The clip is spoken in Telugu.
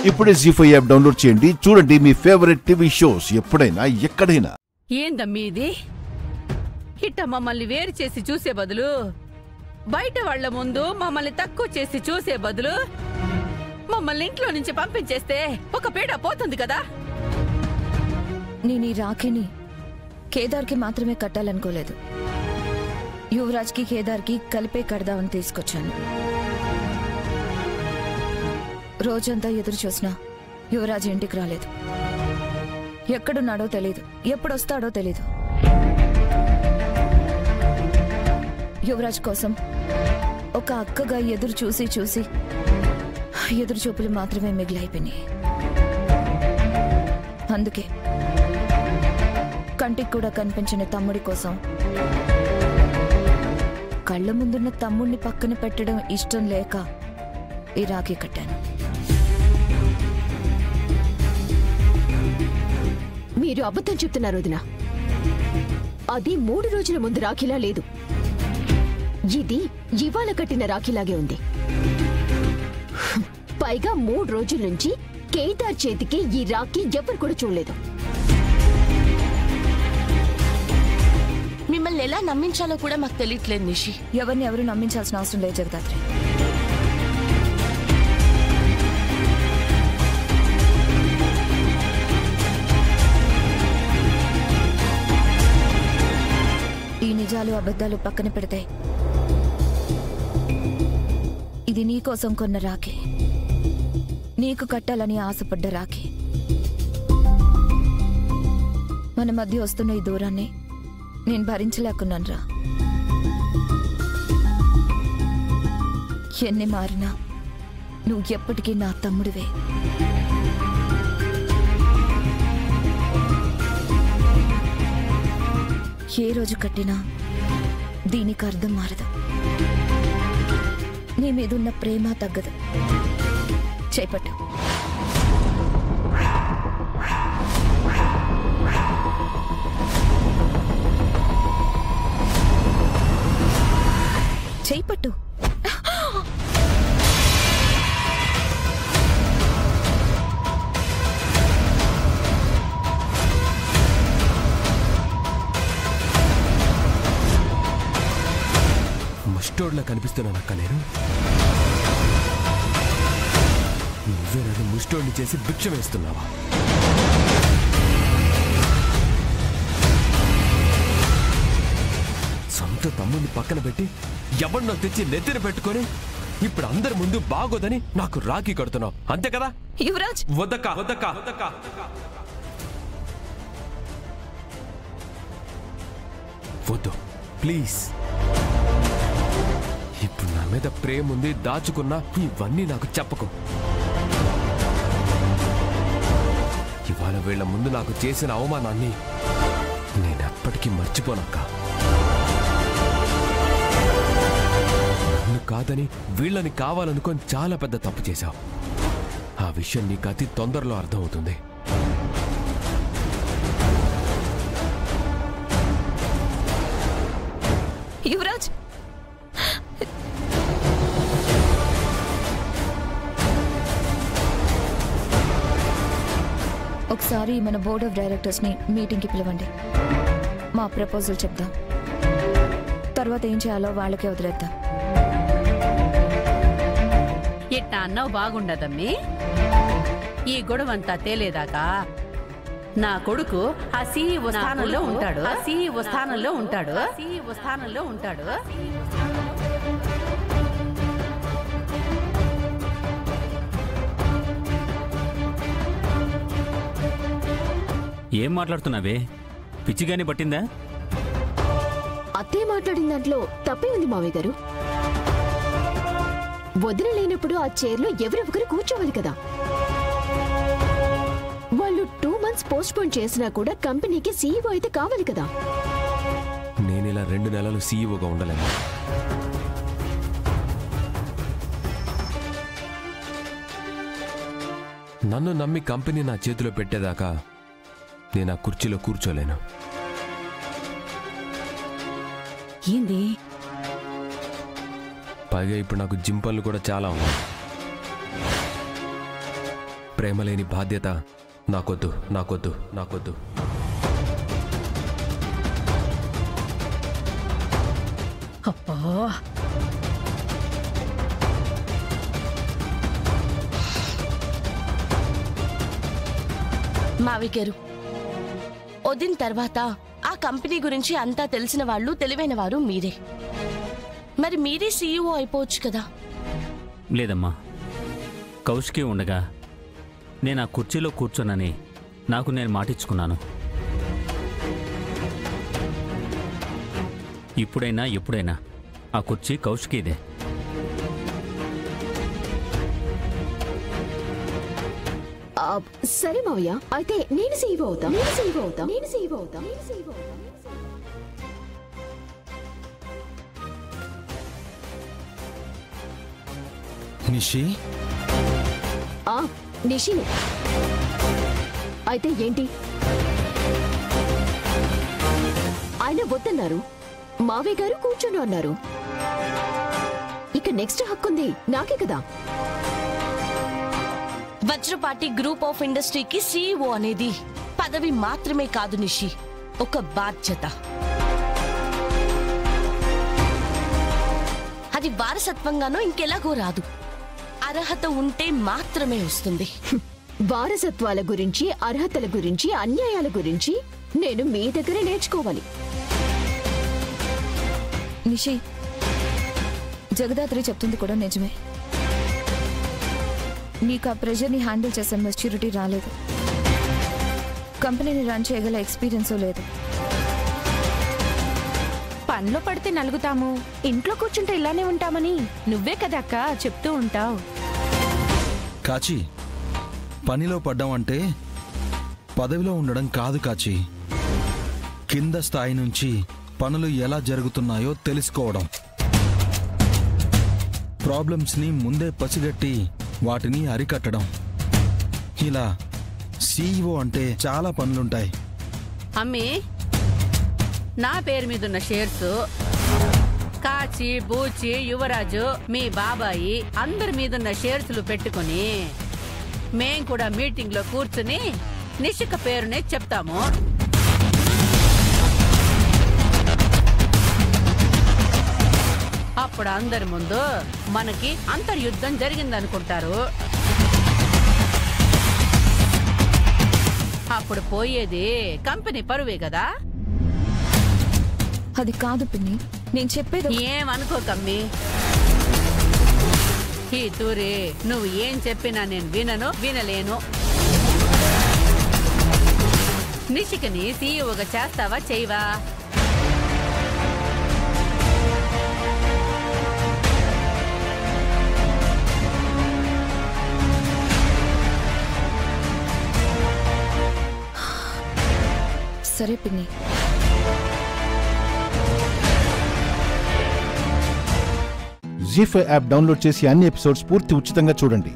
ఇప్పుడే జీ5 యాప్ డౌన్లోడ్ చేయండి. చూడండి మీ ఫేవరెట్ టీవీ షోస్ ఎప్పుడైనా ఎక్కడైనా. ఏందమ్మీ ఇది? ఇట్ట మమ్మల్ని వేరు చేసి చూసే బదులు, బయట వాళ్ల ముందు మమ్మల్ని తక్కువ చేసి చూసే బదులు మమ్మల్ని ఇంట్లో నుంచి పంపించేస్తే ఒక పీడ పోతుంది కదా. నేను ఈ రాఖీని కేదార్కి మాత్రమే కట్టాలనుకోలేదు. యువరాజ్కి కేదార్కి కలిపే కడదామని తీసుకొచ్చాను. రోజంతా ఎదురు చూసినా యువరాజ్ ఇంటికి రాలేదు. ఎక్కడున్నాడో తెలీదు, ఎప్పుడొస్తాడో తెలీదు. యువరాజ్ కోసం ఒక అక్కగా ఎదురు చూసి చూసి ఎదురు చూపులు మాత్రమే మిగిలైపోయినాయి. అందుకే కంటికి కూడా కనిపించిన తమ్ముడి కోసం కళ్ళ ముందున్న తమ్ముడిని పక్కన పెట్టడం ఇష్టం లేక ఈ రాఖీ కట్టాను. మీరు అబద్ధం చెప్తున్నారు వదినా. అది 3 రోజుల ముందు రాఖీలా లేదు. ఇది ఇవాళ కట్టిన రాఖీలాగే ఉంది. పైగా 3 రోజుల నుంచి కేదార్ చేతికి ఈ రాఖీ ఎవరు కూడా చూడలేదు. మిమ్మల్ని ఎలా నమ్మించాలో కూడా మాకు తెలియట్లేదు నిషి. ఎవరిని ఎవరు నమ్మించాల్సిన అవసరం లేదు జగదాత్రి. ఈ నిజాలు అబద్ధాలు పక్కన పెడితే ఇది నీకోసం కొన్న రాఖీ, నీకు కట్టాలని ఆశపడ్డ రాఖీ. మన మధ్య వస్తున్న ఈ దూరాన్ని నేను భరించలేకున్నాను రా. ఎన్ని మారినా నువ్వు ఎప్పటికీ నా తమ్ముడివే. ఏ రోజు కట్టినా దీనికి అర్థం మారదు. నీ మీదున్న ప్రేమ తగ్గదు. చేపట్టు. చేపట్టు. ముస్టోడ్లా కనిపిస్తున్నానక్క నేను. నువ్వే నన్ను ముస్టోడ్ని చేసి భిక్ష వేస్తున్నావా? సొంత తమ్ముడిని పక్కన పెట్టి ఎవరినో తెచ్చి నెత్తిన పెట్టుకొని ఇప్పుడు అందరి ముందు బాగోదని నాకు రాఖీ కడుతున్నావు, అంతే కదా? యువరాజ్ వద్దక్క వద్దక్క వద్దక్క. వద్దు ప్లీజ్. ఇప్పుడు నా మీద ప్రేమ ఉంది, దాచుకున్నా ఇవన్నీ నాకు చెప్పకు. ఇవాళ వీళ్ళ ముందు నాకు చేసిన అవమానాన్ని నేను ఎప్పటికీ మర్చిపోనక్క. నన్ను కాదని వీళ్ళని కావాలనుకొని చాలా పెద్ద తప్పు చేశావు. ఆ విషయం నీకు అతి తొందరలో అర్థమవుతుంది. యువరాజ్, ఒకసారి మన బోర్డ్ ఆఫ్ డైరెక్టర్స్ ని మీటింగ్కి పిలవండి. మా ప్రపోజల్ చెప్దాం. తర్వాత ఏం చేయాలో వాళ్ళకే వదిలేద్దాం. ఇట్ట అన్నావు బాగుండదమ్మీ. ఈ గొడవంతా తేలేదాకా నా కొడుకు ఆ సీఈఓ స్థానంలో ఉంటాడు. ఏం మాట్లాడుతున్నావే? పిచ్చిగాని పట్టిందా? అత్తే మాట్లాడిన దాంట్లో తప్పే ఉంది మావయ్య గారు. వదిన లేనప్పుడు ఆ చైర్లో ఎవరొకరు కూర్చోవాలి కదా. వాళ్ళు 2 months పోస్ట్ పోన్ చేసినా కూడా కంపెనీకి సీఈఓ అయితే కావాలి కదా. నేను ఇలా 2 నెలలు సీఈఓగా ఉండలేను. నన్ను నమ్మి కంపెనీ నా చేతిలో పెట్టేదాకా నేను ఆ కుర్చీలో కూర్చోలేను. ఏంది? పైగా ఇప్పుడు నాకు జిమ్ పనులు కూడా చాలా ఉన్నాయి. ప్రేమ లేని బాధ్యత నాకొద్దు నాకొద్దు నాకొద్దు. అబ్బా, మావయ్య గారు, వదిన తర్వాత ఆ కంపెనీ గురించి అంతా తెలిసిన వాళ్ళు, తెలివైన వారు మీరే. మరి మీరే సీఈఓ అయిపోవచ్చు కదా. లేదమ్మా, కౌశికి ఉండగా నేను ఆ కుర్చీలో కూర్చోనని నాకు నేను మాటిచ్చుకున్నాను. ఇప్పుడైనా ఎప్పుడైనా ఆ కుర్చీ కౌశికిదే. సరే మావయ్య, అయితే నేను సీఈఓ అవుతా. నిషి, నిషిని. అయితే ఏంటి? ఆయన వద్దన్నారు, మావయ్య గారు కూర్చొని అన్నారు. ఇక నెక్స్ట్ హక్కుంది నాకే కదా. వజ్రపాటి గ్రూప్ ఆఫ్ ఇండస్ట్రీకి సీఈఓ అనేది పదవి మాత్రమే కాదు నిషి, ఒక బాధ్యత. అది వారసత్వంగానో ఇంకెలాగో రాదు, అర్హత ఉంటే మాత్రమే వస్తుంది. వారసత్వాల గురించి, అర్హతల గురించి, అన్యాయాల గురించి నేను మీ దగ్గరే నేర్చుకోవాలి. నిషి, జగదాత్రి చెప్తుంది కూడా నిజమే. నీకు ఆ ప్రెషర్ని హ్యాండిల్ చేసే మెచ్యూరిటీ రాలేదు, కంపెనీని రన్ చేయగల ఎక్స్పీరియన్స్ లేదు. పనిలో పడితే నలుగుతాము, ఇంట్లో కూర్చుంటే ఇలానే ఉంటామని నువ్వే కదా అక్క చెప్తూ ఉంటావు. కాచి, పనిలో పడ్డం అంటే పదవిలో ఉండడం కాదు కాచి. కింద స్థాయి నుంచి పనులు ఎలా జరుగుతున్నాయో తెలుసుకోవడం, ప్రాబ్లమ్స్ని ముందే పసిగట్టి వాటిని అరికట్టడం. ఇలా సీఈఓ అంటే చాలా పనులుంటాయి. అమ్మి, నా పేరు మీదున్న షేర్స్ కాచి, బూచి, యువరాజు, మీ బాబాయి అందరి మీదున్న షేర్స్లు పెట్టుకుని మేం కూడా మీటింగ్ లో కూర్చుని నిషిక పేరునే చెప్తాము. అప్పుడు అందరి ముందు మనకి అంతర్యుద్ధం జరిగిందనుకుంటారు. అప్పుడు పోయేది కంపెనీ పరువే కదా. అది కాదు పిన్ని, నేను చెప్పేది. ఏమనుకోకమ్మి, ఈ తూరి నువ్వు ఏం చెప్పినా నేను వినలేను. నిషికని సీఈఓగా చేస్తావా చేయవా? సరే పిన్ని. జీ5 యాప్ డౌన్లోడ్ చేసి అన్ని ఎపిసోడ్స్ పూర్తి ఉచితంగా చూడండి.